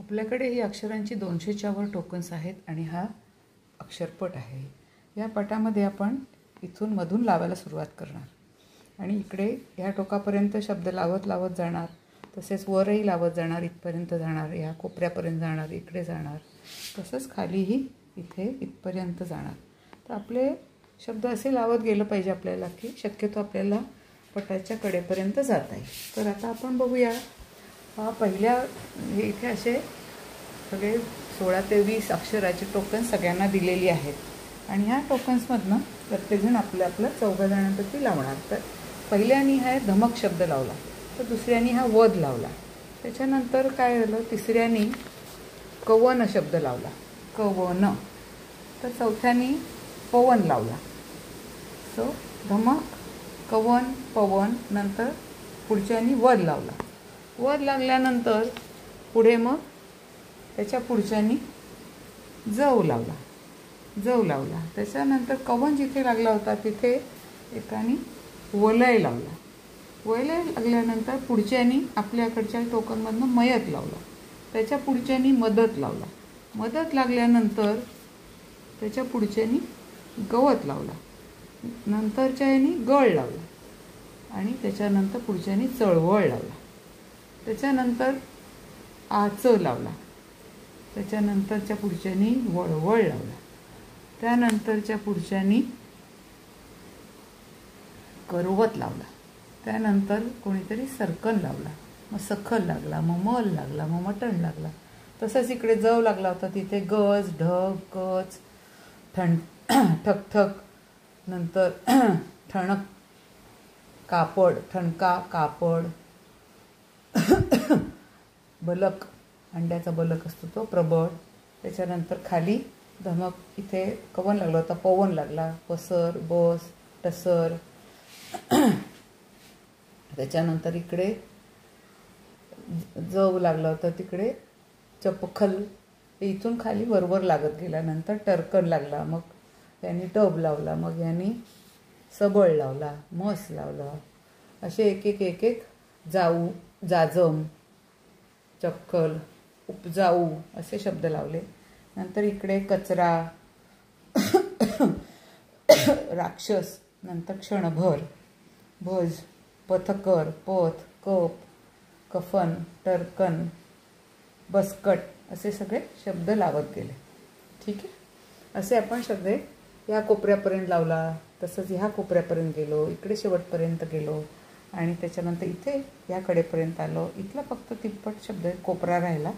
आपल्याकडे ही अक्षरांची 200च्या वर टोकन्स आहेत आणि हा अक्षरपट आहे. या पटामध्ये आपण इथून मधून लावायला सुरुवात करणार आणि इकडे ह्या टोकापर्यंत शब्द लावत लावत जाणार. तसेच वरही लावत जाणार, इथपर्यंत जाणार, ह्या कोपऱ्यापर्यंत जाणार, इकडे जाणार, तसंच खालीही इथे इथपर्यंत जाणार. तर आपले शब्द असे लावत गेलं पाहिजे आपल्याला की शक्यतो आपल्याला पटाच्या कडेपर्यंत जाता येईल. तर आता आपण बघूया. पहिल्या इथे असे सगळे 16 ते 20 अक्षराचे टोकन्स सगळ्यांना दिलेली आहेत आणि ह्या टोकन्समधनं प्रत्येकजण आपलं आपलं 14 जणांपैकी लावणार. तर पहिल्यानी हा धमक शब्द लावला, तर दुसऱ्यानी हा वध लावला. त्याच्यानंतर काय झालं, तिसऱ्यानी कवन शब्द लावला, कवन. तर चौथ्यानी पवन लावला. सो धमक, कवन, पवन. नंतर पुढच्यानी वध लावला. वध लागल्यानंतर पुढे मग त्याच्या पुढच्यानी जव लावला, जव लावला. त्याच्यानंतर कवन जिथे लागला होता तिथे एकाने वलय लावला. वलय लागल्यानंतर पुढच्यानी आपल्याकडच्या टोकनमधनं मयत लावला. त्याच्या पुढच्यानी मदत लावला. मदत लागल्यानंतर त्याच्या पुढच्यानी गवत लावला. नंतरच्या यानी गळ लावला आणि त्याच्यानंतर पुढच्यानी चळवळ लावला. त्याच्यानंतर आच लावला. त्याच्यानंतरच्या पुढच्यानी वळवळ लावला. त्यानंतरच्या पुढच्यानी करवत लावला. त्यानंतर कोणीतरी सरकन लावला. मग सखल लागला, मग मल लागला, मग मटण लागला. तसंच इकडे जव लागला होता तिथे गज, ढग, कच, ठकठक, नंतर ठणक, कापड, ठणका, कापड, बलक, अंड्याचा बलक असतो तो, प्रबळ. त्याच्यानंतर खाली धमक इथे कवन लागला होता, पवन लागला, पसर, बस, टसर. त्याच्यानंतर इकडे जव लागला होता, तिकडे चपखल. इथून खाली वरवर लागत गेल्यानंतर टरकन लागला, मग यांनी टब लावला, मग यांनी सबळ लावला, मस लावला. असे एक एक एक एक जाऊ, जाजम, चक्कल, उपजाऊ असे शब्द लावले. नंतर इकडे कचरा, राक्षस, नंतर क्षणभर, भज, पथकर, पथ, कप, कफन, टरकन, बसकट असे सगळे शब्द लावत गेले. ठीक आहे. असे आपण शब्द ह्या कोपऱ्यापर्यंत लावला, तसंच ह्या कोपऱ्यापर्यंत गेलो, इकडे शेवटपर्यंत गेलो आणि त्याच्यानंतर इथे या कडेपर्यंत आलो. इथला फक्त तिप्पट शब्द कोपरा राहिला.